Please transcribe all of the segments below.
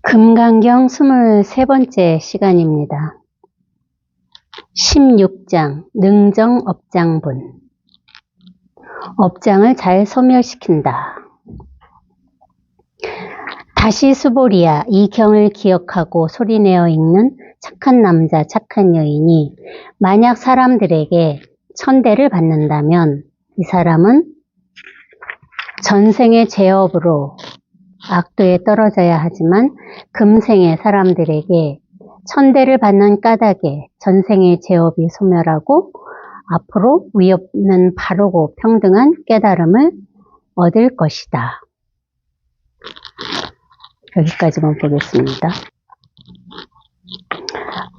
금강경 23번째 시간입니다. 16장 능정업장분. 업장을 잘 소멸시킨다. 다시 수보리야, 이 경을 기억하고 소리내어 읽는 착한 남자, 착한 여인이 만약 사람들에게 천대를 받는다면 이 사람은 전생의 죄업으로 악도에 떨어져야 하지만 금생의 사람들에게 천대를 받는 까닭에 전생의 죄업이 소멸하고 앞으로 위없는 바르고 평등한 깨달음을 얻을 것이다. 여기까지만 보겠습니다.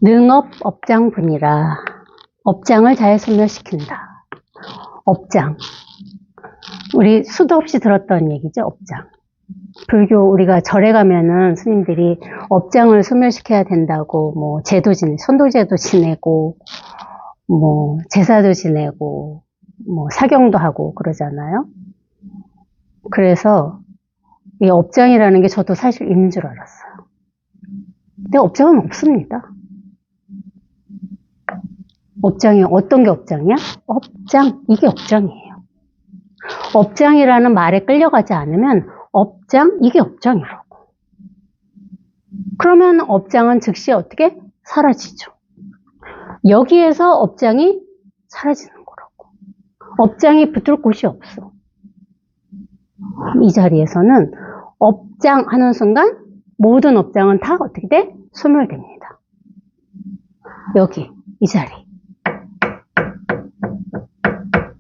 능업 업장분이라. 업장을 잘 소멸시킨다. 업장. 우리 수도 없이 들었던 얘기죠, 업장. 불교 우리가 절에 가면은 스님들이 업장을 소멸시켜야 된다고 뭐 제도 선도제도 지내고 뭐 제사도 지내고 뭐 사경도 하고 그러잖아요. 그래서 이 업장이라는 게 저도 사실 있는 줄 알았어요. 근데 업장은 없습니다. 업장이 어떤 게 업장이야? 업장, 이게 업장이에요. 업장이라는 말에 끌려가지 않으면 업장, 이게 업장이라고. 그러면 업장은 즉시 어떻게? 사라지죠. 여기에서 업장이 사라지는 거라고. 업장이 붙을 곳이 없어. 이 자리에서는 업장 하는 순간 모든 업장은 다 어떻게 돼? 소멸됩니다. 여기, 이 자리.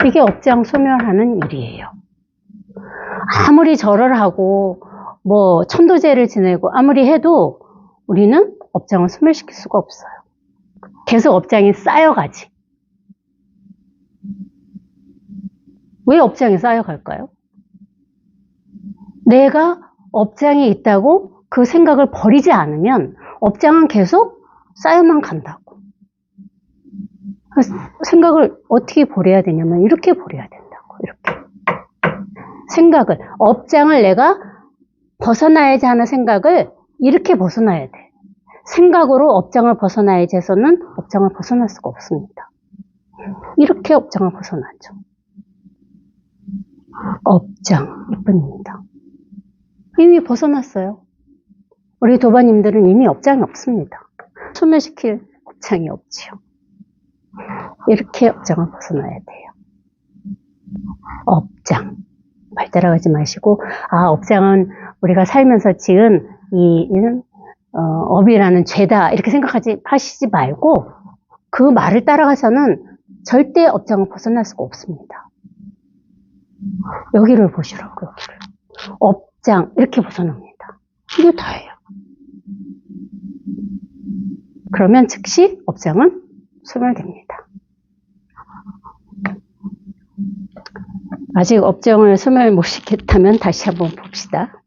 이게 업장 소멸하는 일이에요. 아무리 절을 하고 뭐 천도제를 지내고 아무리 해도 우리는 업장을 소멸시킬 수가 없어요. 계속 업장이 쌓여가지. 왜 업장이 쌓여갈까요? 내가 업장이 있다고 그 생각을 버리지 않으면 업장은 계속 쌓여만 간다고. 생각을 어떻게 버려야 되냐면 이렇게 버려야 된다고. 이렇게. 생각을, 업장을 내가 벗어나야지 하는 생각을 이렇게 벗어나야 돼. 생각으로 업장을 벗어나야지 해서는 업장을 벗어날 수가 없습니다. 이렇게 업장을 벗어나죠. 업장, 이뿐입니다. 이미 벗어났어요. 우리 도반님들은 이미 업장이 없습니다. 소멸시킬 업장이 없지요. 이렇게 업장을 벗어나야 돼요. 업장. 말 따라가지 마시고, 업장은 우리가 살면서 지은 업이라는 죄다 이렇게 하시지 말고 그 말을 따라가서는 절대 업장을 벗어날 수가 없습니다. 여기를 보시라고. 여기를. 업장 이렇게 벗어납니다. 이게 다예요. 그러면 즉시 업장은 소멸됩니다. 아직 업장을 소멸 못 시켰다면 다시 한번 봅시다.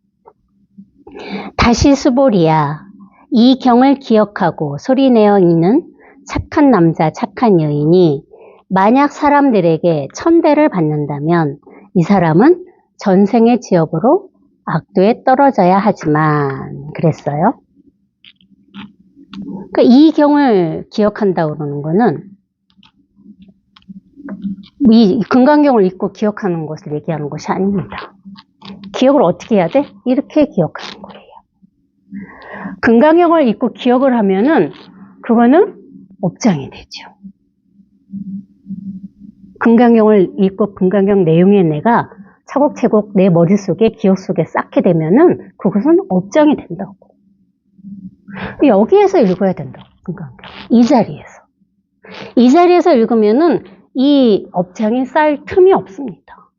다시 수보리야, 이 경을 기억하고 소리내어 읽는 착한 남자, 착한 여인이 만약 사람들에게 천대를 받는다면 이 사람은 전생의 지업으로 악도에 떨어져야 하지만 그랬어요. 그러니까 이 경을 기억한다고 그러는 거는 이 금강경을 읽고 기억하는 것을 얘기하는 것이 아닙니다. 기억을 어떻게 해야 돼? 이렇게 기억하는 거예요. 금강경을 읽고 기억을 하면은 그거는 업장이 되죠. 금강경을 읽고 금강경 내용에 내가 차곡차곡 내 머릿속에 기억 속에 쌓게 되면은 그것은 업장이 된다고. 여기에서 읽어야 된다고. 금강경. 이 자리에서. 이 자리에서 읽으면은 이 업장이 쌓일 틈이 없습니다.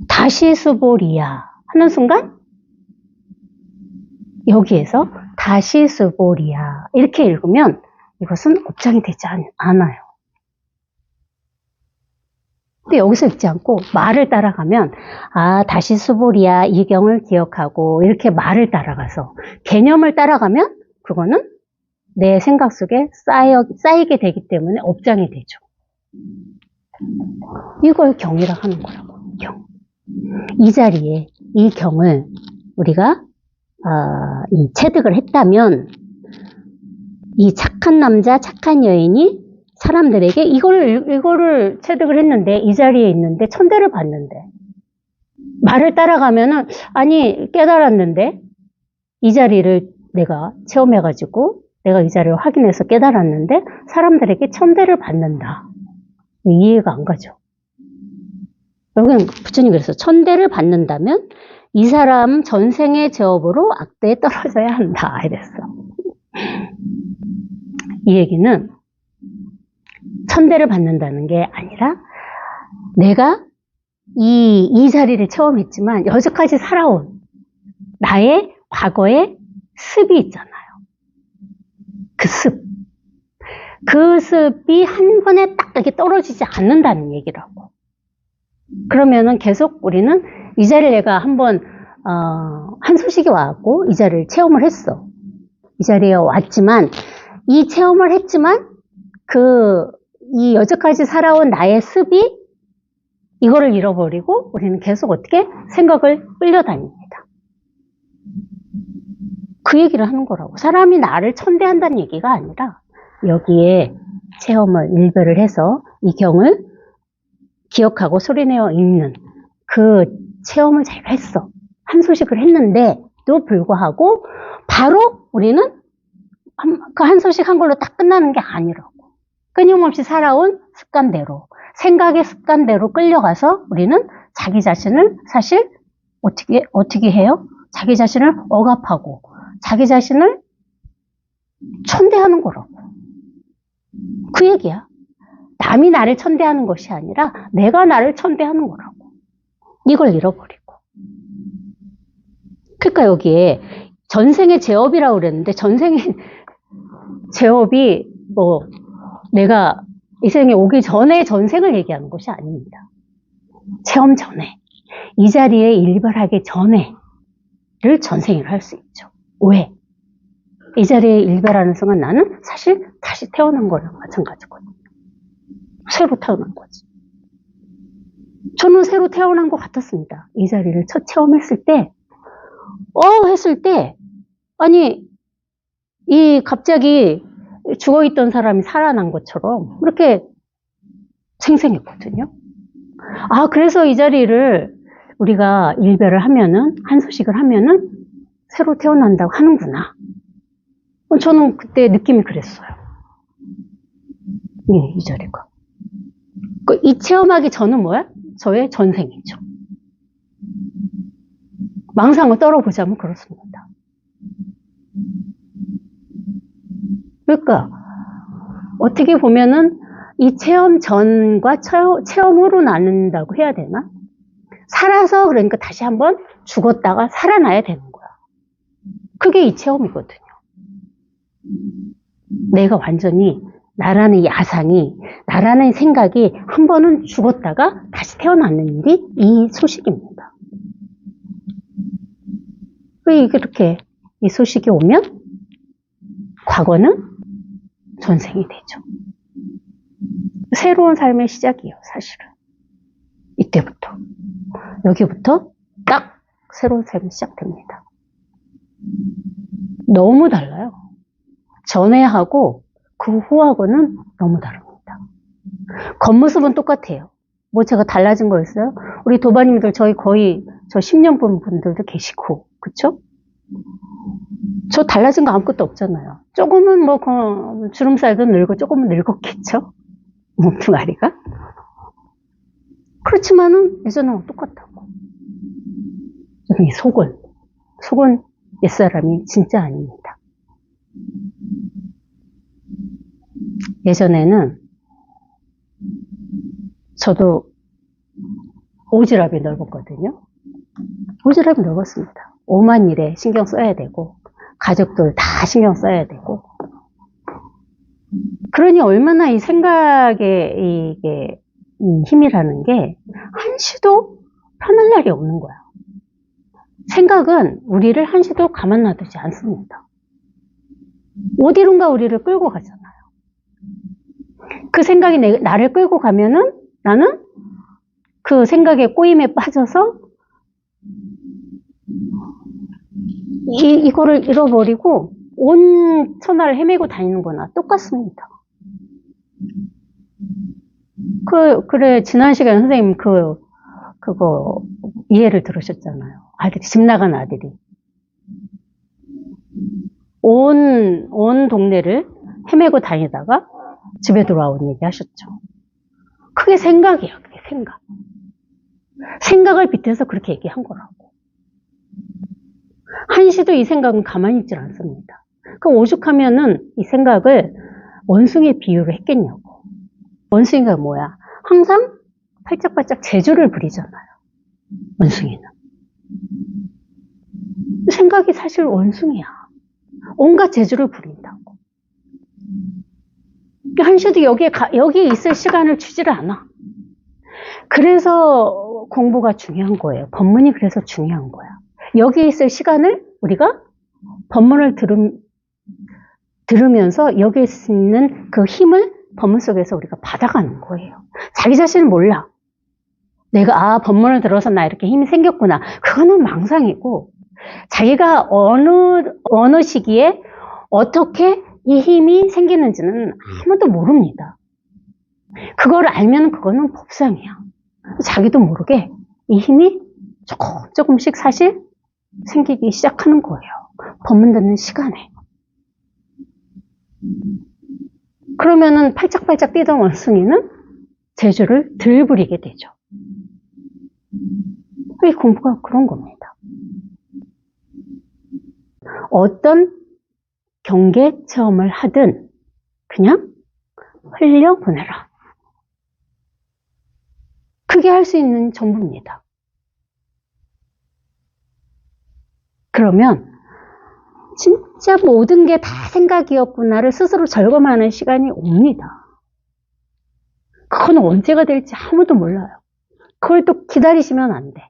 다시 수보리야 하는 순간 여기에서 다시 수보리야 이렇게 읽으면 이것은 업장이 되지 않아요. 근데 여기서 읽지 않고 말을 따라가면 다시 수보리야 이 경을 기억하고 이렇게 말을 따라가서 개념을 따라가면 그거는 내 생각 속에 쌓이게 되기 때문에 업장이 되죠. 이걸 경이라고 하는 거라고. 경. 이 자리에 이 경을 우리가 이 체득을 했다면 이 착한 남자, 착한 여인이 사람들에게 이거를 체득을 했는데 이 자리에 있는데 천대를 받는데 말을 따라가면은 아니 깨달았는데 이 자리를 내가 체험해가지고 내가 이 자리를 확인해서 깨달았는데 사람들에게 천대를 받는다. 이해가 안 가죠. 여기는 부처님 그래서 천대를 받는다면 이 사람 전생의 제업으로 악대에 떨어져야 한다 이랬어. 이 얘기는 천대를 받는다는 게 아니라 내가 이 자리를 체험했지만 여지까지 살아온 나의 과거의 습이 있잖아요. 그 습이 한 번에 딱 이렇게 떨어지지 않는다는 얘기라고. 그러면은 계속 우리는 이 자리를 내가 한번 한 소식이 와갖고 이 자리를 체험을 했어. 이 자리에 왔지만 이 체험을 했지만 이 여지까지 살아온 나의 습이 이거를 잃어버리고 우리는 계속 어떻게 생각을 끌려다닙니다. 그 얘기를 하는 거라고. 사람이 나를 천대한다는 얘기가 아니라 여기에 체험을 일별을 해서 이 경을 기억하고 소리내어 읽는 그 체험을 자기가 했어. 한 소식을 했는데도 불구하고 바로 우리는 그 한 소식 한 걸로 딱 끝나는 게 아니라고. 끊임없이 살아온 습관대로, 생각의 습관대로 끌려가서 우리는 자기 자신을 사실 어떻게 해요? 자기 자신을 억압하고 자기 자신을 천대하는 거라고. 그 얘기야. 남이 나를 천대하는 것이 아니라 내가 나를 천대하는 거라고. 이걸 잃어버리고. 그러니까 여기에 전생의 제업이라고 그랬는데 전생의 제업이 뭐 내가 이 생에 오기 전에 전생을 얘기하는 것이 아닙니다. 체험 전에. 이 자리에 일별하기 전에를 전생이라 할 수 있죠. 왜? 이 자리에 일별하는 순간 나는 사실 다시 태어난 거랑 마찬가지거든요. 새로 태어난 거지. 저는 새로 태어난 것 같았습니다. 이 자리를 첫 체험했을 때, 아니, 갑자기 죽어있던 사람이 살아난 것처럼 그렇게 생생했거든요. 그래서 이 자리를 우리가 일별을 하면은, 한 소식을 하면은 새로 태어난다고 하는구나. 저는 그때 느낌이 그랬어요. 이 자리가. 이 체험하기 전은 뭐야? 저의 전생이죠. 망상을 떨어보자면 그렇습니다. 그러니까 어떻게 보면은 이 체험 전과 체험 후로 나눈다고 해야 되나? 살아서 그러니까 다시 한번 죽었다가 살아나야 되는 거야. 그게 이 체험이거든요. 내가 완전히 나라는 야상이, 나라는 생각이 한 번은 죽었다가 다시 태어나는 일이 이 소식입니다. 이렇게 이 소식이 오면 과거는 전생이 되죠. 새로운 삶의 시작이에요, 사실은. 이때부터. 여기부터 딱 새로운 삶이 시작됩니다. 너무 달라요. 전에 하고 그 후하고는 너무 다릅니다. 겉모습은 똑같아요. 뭐 제가 달라진 거 있어요? 우리 도반님들 저희 거의 저 10년 본 분들도 계시고, 그쵸? 저 달라진 거 아무것도 없잖아요. 조금은 뭐 주름살도 늘고 조금은 늙었겠죠? 몸뚱아리가. 그렇지만은 예전하고 똑같다고. 이 속은 옛사람이 진짜 아닙니다. 예전에는 저도 오지랖이 넓었거든요. 오지랖이 넓었습니다. 오만 일에 신경 써야 되고 가족들 다 신경 써야 되고, 그러니 얼마나 이 생각의 이게 이 힘이라는 게 한시도 편할 날이 없는 거야. 생각은 우리를 한시도 가만 놔두지 않습니다. 어디론가 우리를 끌고 가잖아요. 그 생각이 나를 끌고 가면은 나는 그 생각의 꼬임에 빠져서 이거를 잃어버리고 온 천하를 헤매고 다니는 거나 똑같습니다. 그래, 지난 시간에 선생님 그거 이해를 들으셨잖아요. 아들이, 집 나간 아들이. 온 동네를 헤매고 다니다가 집에 돌아온 얘기 하셨죠. 그게 생각이야, 그게 생각. 생각을 빗대서 그렇게 얘기한 거라고. 한시도 이 생각은 가만히 있질 않습니다. 그 오죽하면은 이 생각을 원숭이에 비유를 했겠냐고. 원숭이가 뭐야? 항상 팔짝팔짝 재주를 부리잖아요. 원숭이는. 생각이 사실 원숭이야. 온갖 재주를 부린다고. 한시도 여기에 있을 시간을 주지를 않아. 그래서 공부가 중요한 거예요. 법문이 그래서 중요한 거야. 여기에 있을 시간을 우리가 법문을 들으면서 여기에 있는 그 힘을 법문 속에서 우리가 받아가는 거예요. 자기 자신은 몰라. 내가 법문을 들어서 나 이렇게 힘이 생겼구나. 그거는 망상이고 자기가 어느 시기에 어떻게 이 힘이 생기는지는 아무도 모릅니다. 그걸 알면 그거는 법상이야. 자기도 모르게 이 힘이 조금씩 사실 생기기 시작하는 거예요. 법문 듣는 시간에. 그러면은 팔짝팔짝 뛰던 원숭이는 재주를 덜 부리게 되죠. 이 공부가 그런 겁니다. 어떤 경계 체험을 하든 그냥 흘려보내라. 그게 할 수 있는 전부입니다. 그러면 진짜 모든 게 다 생각이었구나를 스스로 절감하는 시간이 옵니다. 그건 언제가 될지 아무도 몰라요. 그걸 또 기다리시면 안 돼.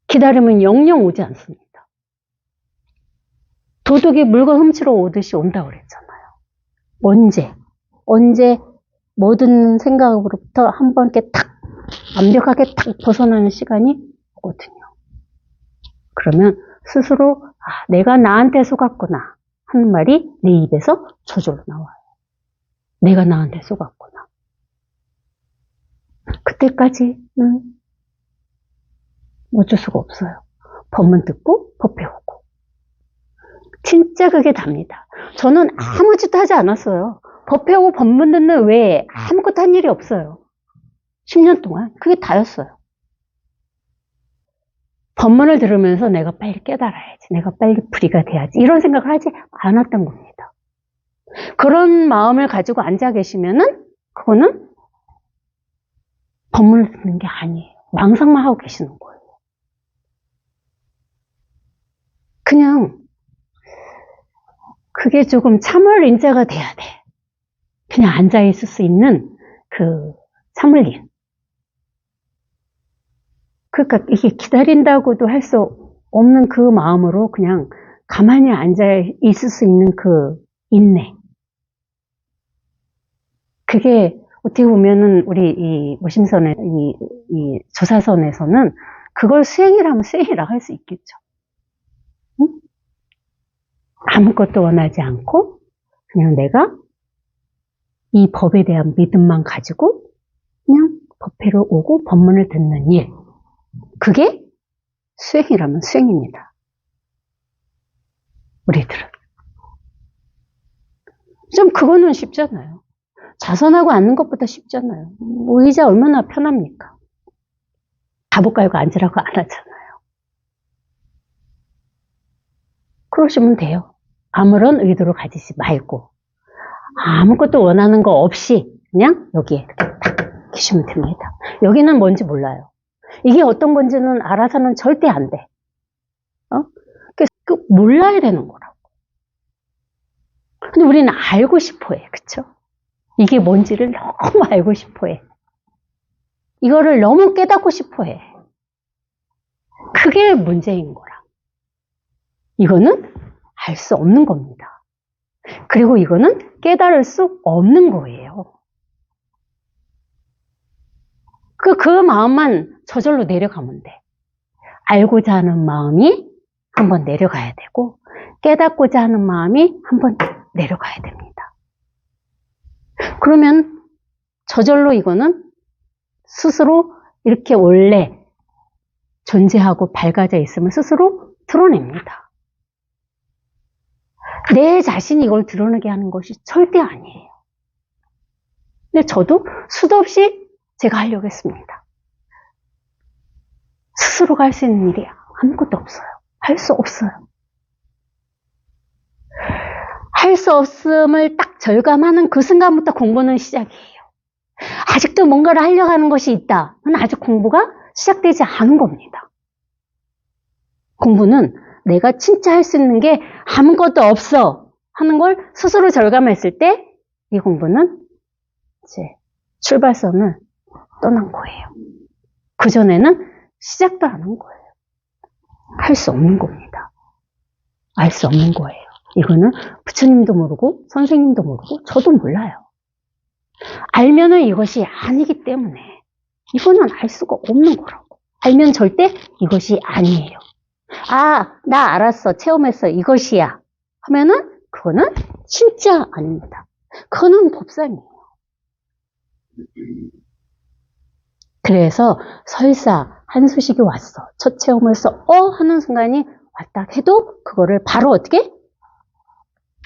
기다리면 영영 오지 않습니다. 도둑이 물건 훔치러 오듯이 온다고 그랬잖아요. 언제 모든 생각으로부터 한 번 이렇게 탁 완벽하게 탁 벗어나는 시간이 오거든요. 그러면 스스로 내가 나한테 속았구나 하는 말이 내 입에서 저절로 나와요. 내가 나한테 속았구나. 그때까지는 어쩔 수가 없어요. 법문 듣고 법 배우고. 진짜 그게 답니다. 저는 아무 짓도 하지 않았어요. 법 배우고 법문 듣는 외에 아무것도 한 일이 없어요. 10년 동안 그게 다였어요. 법문을 들으면서 내가 빨리 깨달아야지, 내가 빨리 불이가 돼야지 이런 생각을 하지 않았던 겁니다. 그런 마음을 가지고 앉아 계시면은 그거는 법문을 듣는 게 아니에요. 망상만 하고 계시는 거예요. 그냥 그게 조금 참을인자가 돼야 돼. 그냥 앉아 있을 수 있는 그 참을인. 그러니까 이게 기다린다고도 할 수 없는 그 마음으로 그냥 가만히 앉아 있을 수 있는 그 인내. 그게 어떻게 보면은 우리 이 모심선의 이 조사선에서는 그걸 수행이라면 수행이라고 할 수 있겠죠. 응? 아무것도 원하지 않고 그냥 내가 이 법에 대한 믿음만 가지고 그냥 법회로 오고 법문을 듣는 일. 그게 수행이라면 수행입니다. 우리들은. 좀 그거는 쉽잖아요. 자선하고 앉는 것보다 쉽잖아요. 의자 얼마나 편합니까? 갑옷 깔고 앉으라고 안 하잖아요. 그러시면 돼요. 아무런 의도를 가지지 말고 아무것도 원하는 거 없이 그냥 여기에 이렇게 딱 계시면 됩니다. 여기는 뭔지 몰라요. 이게 어떤 건지는 알아서는 절대 안 돼. 그래서 몰라야 되는 거라고. 근데 우리는 알고 싶어 해. 그쵸? 이게 뭔지를 너무 알고 싶어 해. 이거를 너무 깨닫고 싶어 해. 그게 문제인 거라. 이거는 알 수 없는 겁니다. 그리고 이거는 깨달을 수 없는 거예요. 그 마음만 저절로 내려가면 돼. 알고자 하는 마음이 한번 내려가야 되고, 깨닫고자 하는 마음이 한번 내려가야 됩니다. 그러면 저절로 이거는 스스로 이렇게 원래 존재하고 밝아져 있으면 스스로 드러냅니다. 내 자신이 이걸 드러내게 하는 것이 절대 아니에요. 근데 저도 수도 없이 제가 하려고 했습니다. 스스로가 할 수 있는 일이 아무것도 없어요. 할 수 없어요. 할 수 없음을 딱 절감하는 그 순간부터 공부는 시작이에요. 아직도 뭔가를 하려고 하는 것이 있다. 그건 아직 공부가 시작되지 않은 겁니다. 공부는 내가 진짜 할 수 있는 게 아무것도 없어 하는 걸 스스로 절감했을 때 이 공부는 이제 출발선을 떠난 거예요. 그전에는 시작도 안 한 거예요. 할 수 없는 겁니다. 알 수 없는 거예요. 이거는 부처님도 모르고 선생님도 모르고 저도 몰라요. 알면은 이것이 아니기 때문에 이거는 알 수가 없는 거라고. 알면 절대 이것이 아니에요. 아, 나 알았어. 체험했어. 이것이야. 하면은 그거는 진짜 아닙니다. 그거는 법상이에요. 그래서 설사 한수식이 왔어. 첫 체험을 해서 하는 순간이 왔다 해도 그거를 바로 어떻게?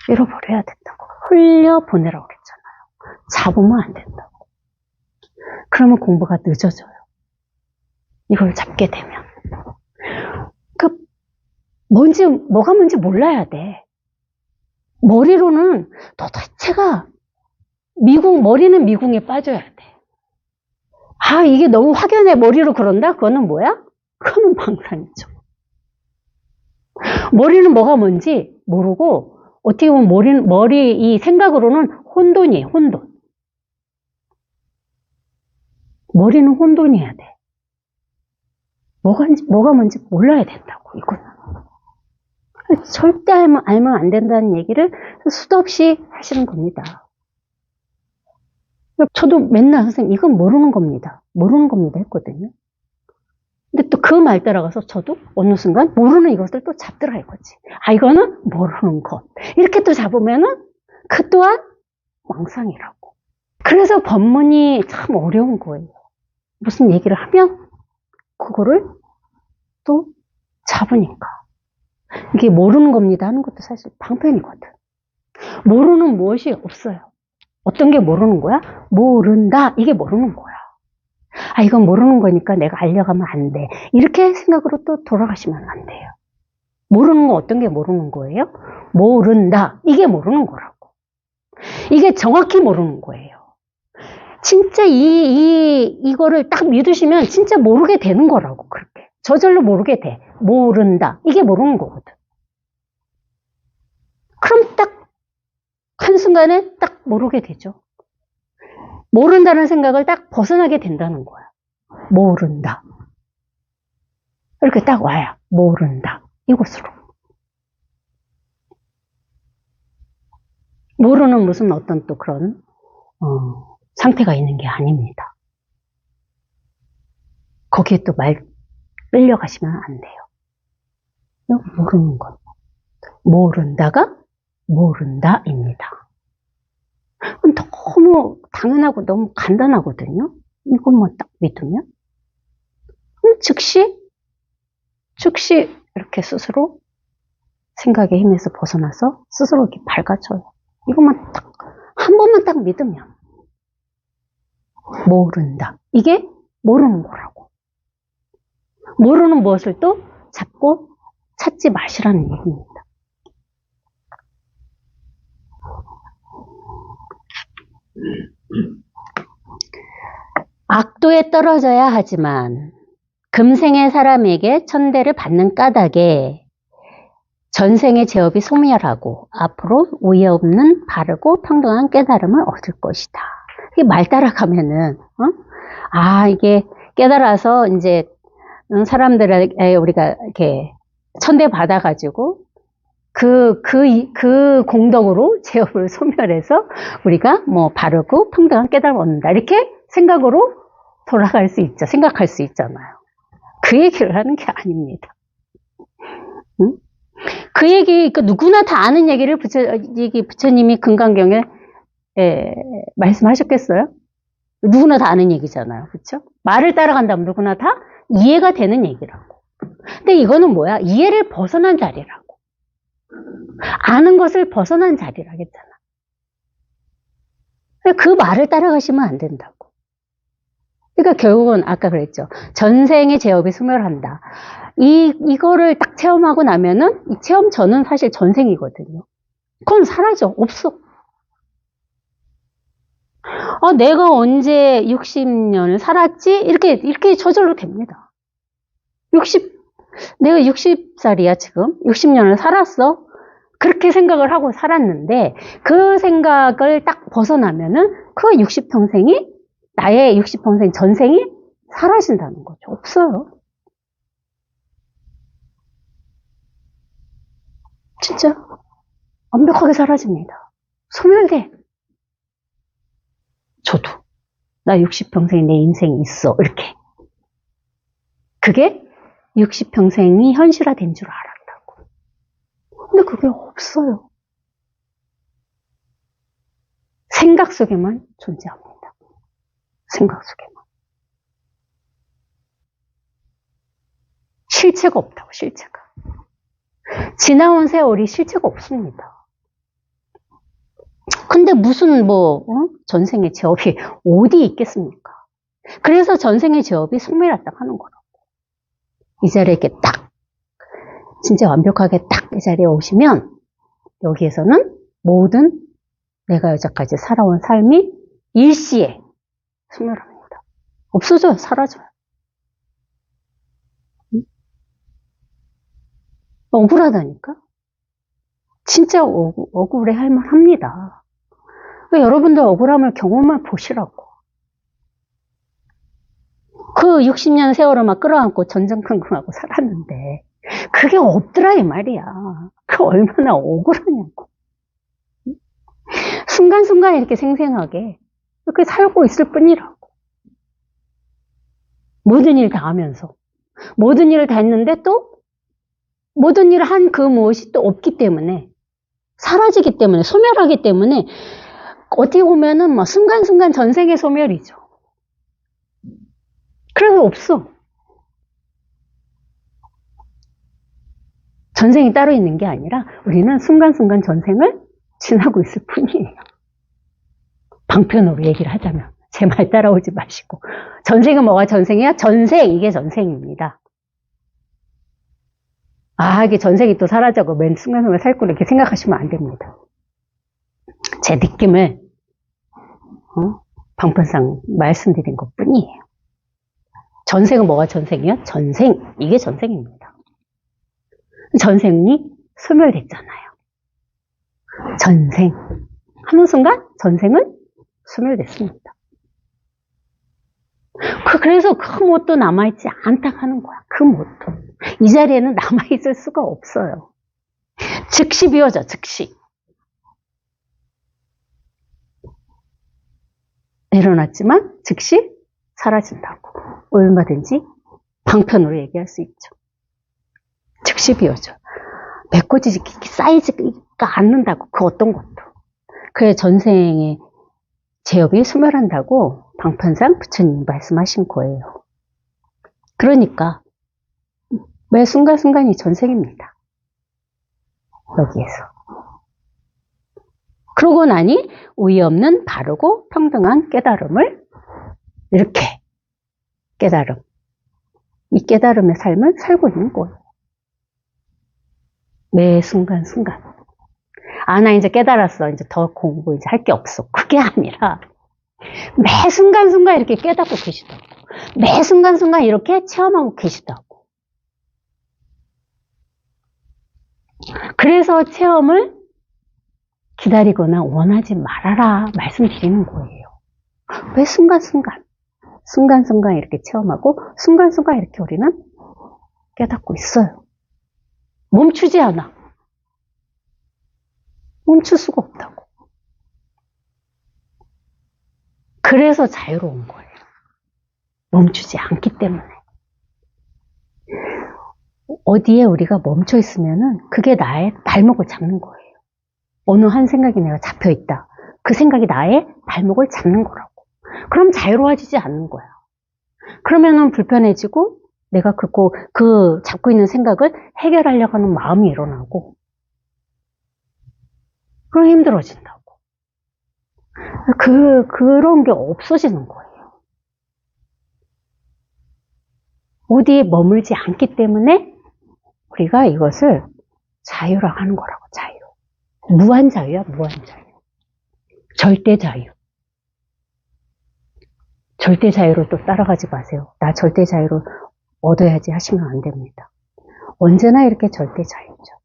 잃어버려야 된다고. 흘려보내라고 그랬잖아요. 잡으면 안 된다고. 그러면 공부가 늦어져요. 이걸 잡게 되면. 뭐가 뭔지 몰라야 돼. 머리로는 도대체가 머리는 미궁에 빠져야 돼. 아, 이게 너무 확연해. 머리로 그런다? 그거는 뭐야? 그거는 방상이죠. 머리는 뭐가 뭔지 모르고, 어떻게 보면 머리 이 생각으로는 혼돈이에요, 혼돈. 머리는 혼돈이어야 돼. 뭐가 뭔지 몰라야 된다고, 이거는. 절대 알면 안 된다는 얘기를 수도 없이 하시는 겁니다. 저도 맨날 선생님, 이건 모르는 겁니다. 모르는 겁니다 했거든요. 근데 또 그 말 따라가서 저도 어느 순간 모르는 이것을 또 잡더라 이거지. 아, 이거는 모르는 것. 이렇게 또 잡으면은 그 또한 왕상이라고. 그래서 법문이 참 어려운 거예요. 무슨 얘기를 하면 그거를 또 잡으니까. 이게 모르는 겁니다 하는 것도 사실 방편이거든. 모르는 무엇이 없어요. 어떤 게 모르는 거야? 모른다. 이게 모르는 거야. 아, 이건 모르는 거니까 내가 알려고 하면 안 돼. 이렇게 생각으로 또 돌아가시면 안 돼요. 모르는 거 어떤 게 모르는 거예요? 모른다. 이게 모르는 거라고. 이게 정확히 모르는 거예요. 진짜 이거를 딱 믿으시면 진짜 모르게 되는 거라고, 그렇게. 저절로 모르게 돼. 모른다. 이게 모르는 거거든. 그럼 딱 한순간에 딱 모르게 되죠. 모른다는 생각을 딱 벗어나게 된다는 거야. 모른다. 이렇게 딱 와야 모른다. 이곳으로. 모르는 무슨 어떤 또 그런 상태가 있는 게 아닙니다. 거기에 또 끌려가시면 안 돼요. 모르는 것. 모른다가 모른다입니다. 너무 당연하고 너무 간단하거든요. 이것만 딱 믿으면. 즉시 이렇게 스스로 생각의 힘에서 벗어나서 스스로 이렇게 밝아져요. 이것만 딱, 한 번만 딱 믿으면. 모른다. 이게 모르는 거라고. 모르는 무엇을 또 잡고 찾지 마시라는 얘기입니다. 악도에 떨어져야 하지만 금생의 사람에게 천대를 받는 까닭에 전생의 제업이 소멸하고 앞으로 오해 없는 바르고 평등한 깨달음을 얻을 것이다. 이 말 따라가면은 이게 깨달아서 이제 사람들에게 우리가 이렇게 천대 받아가지고 그 공덕으로 제업을 소멸해서 우리가 뭐 바르고 평등한 깨달음을 얻는다. 이렇게 생각으로 돌아갈 수 있죠. 생각할 수 있잖아요. 그 얘기를 하는 게 아닙니다. 응? 그 얘기, 그 누구나 다 아는 얘기를 부처님이 금강경에 말씀하셨겠어요? 누구나 다 아는 얘기잖아요. 그렇죠? 말을 따라간다면 누구나 다 이해가 되는 얘기라고. 근데 이거는 뭐야? 이해를 벗어난 자리라고. 아는 것을 벗어난 자리라겠잖아. 그 말을 따라가시면 안 된다고. 그러니까 결국은 아까 그랬죠. 전생의 제업이 소멸한다. 이거를 딱 체험하고 나면은 이 체험 전은 사실 전생이거든요. 그건 사라져. 없어. 내가 언제 60년을 살았지? 이렇게 저절로 됩니다. 내가 60살이야, 지금. 60년을 살았어. 그렇게 생각을 하고 살았는데, 그 생각을 딱 벗어나면은, 그 60평생이, 나의 60평생 전생이 사라진다는 거죠. 없어요. 진짜. 완벽하게 사라집니다. 소멸돼. 저도. 나 60평생 내 인생이 있어. 이렇게. 그게 60평생이 현실화된 줄 알았다고. 근데 그게 없어요. 생각 속에만 존재합니다. 생각 속에만. 실체가 없다고, 실체가. 지나온 세월이 실체가 없습니다. 근데 무슨 전생의 제업이 어디 있겠습니까? 그래서 전생의 제업이 소멸했다 하는 거라고. 이 자리에 이렇게 딱, 진짜 완벽하게 딱 이 자리에 오시면, 여기에서는 모든 내가 여기까지 살아온 삶이 일시에 소멸합니다. 없어져요. 사라져요. 억울하다니까? 진짜 억울해 할 만합니다. 그러니까 여러분들 억울함을 경험을 보시라고. 그 60년 세월을 막 끌어안고 전전긍긍하고 살았는데 그게 없더라 이 말이야. 그 얼마나 억울하냐고. 순간순간 이렇게 생생하게 이렇게 살고 있을 뿐이라고. 모든 일 다 하면서 모든 일을 다 했는데 또 모든 일을 한 그 무엇이 또 없기 때문에 사라지기 때문에 소멸하기 때문에 어떻게 보면은 막 순간순간 전생의 소멸이죠. 그래서 없어. 전생이 따로 있는 게 아니라 우리는 순간순간 전생을 지나고 있을 뿐이에요. 방편으로 얘기를 하자면 제 말 따라오지 마시고 전생은 뭐가 전생이야? 전생, 이게 전생입니다. 이게 전생이 또 사라져고 맨 순간순간 살 거라 이렇게 생각하시면 안 됩니다. 제 느낌을 방편상 말씀드린 것 뿐이에요. 전생은 뭐가 전생이야? 전생, 이게 전생입니다. 전생이 소멸됐잖아요. 전생 하는 순간 전생은 소멸됐습니다. 그래서 그 뭣도 남아있지 않다 하는 거야. 그 뭣도. 이 자리에는 남아있을 수가 없어요. 즉시 비워져, 즉시. 일어났지만 즉시 사라진다고. 얼마든지 방편으로 얘기할 수 있죠. 즉시 비워져. 배꼽이 쌓이지가 않는다고. 그 어떤 것도. 그래 전생의 제업이 소멸한다고 방편상 부처님이 말씀하신 거예요. 그러니까 매 순간순간이 전생입니다. 여기에서. 그러고 나니 우위 없는 바르고 평등한 깨달음을 이렇게 깨달음. 이 깨달음의 삶을 살고 있는 거예요. 매 순간순간. 나 이제 깨달았어. 이제 더 공부 이제 할 게 없어. 그게 아니라 매 순간순간 이렇게 깨닫고 계시다고. 매 순간순간 이렇게 체험하고 계시다고. 그래서 체험을 기다리거나 원하지 말아라 말씀드리는 거예요. 왜 순간순간 이렇게 체험하고 순간순간 이렇게 우리는 깨닫고 있어요. 멈추지 않아. 멈출 수가 없다고. 그래서 자유로운 거예요. 멈추지 않기 때문에. 어디에 우리가 멈춰 있으면은 그게 나의 발목을 잡는 거예요. 어느 한 생각이 내가 잡혀 있다. 그 생각이 나의 발목을 잡는 거라고. 그럼 자유로워지지 않는 거야. 그러면은 불편해지고 내가 그 잡고 있는 생각을 해결하려고 하는 마음이 일어나고 그럼 힘들어진다고. 그런 게 없어지는 거예요. 어디에 머물지 않기 때문에 우리가 이것을 자유라고 하는 거라고, 자유. 무한 자유야, 무한 자유. 절대 자유. 절대 자유를 또 따라가지 마세요. 나 절대 자유를 얻어야지 하시면 안 됩니다. 언제나 이렇게 절대 자유죠.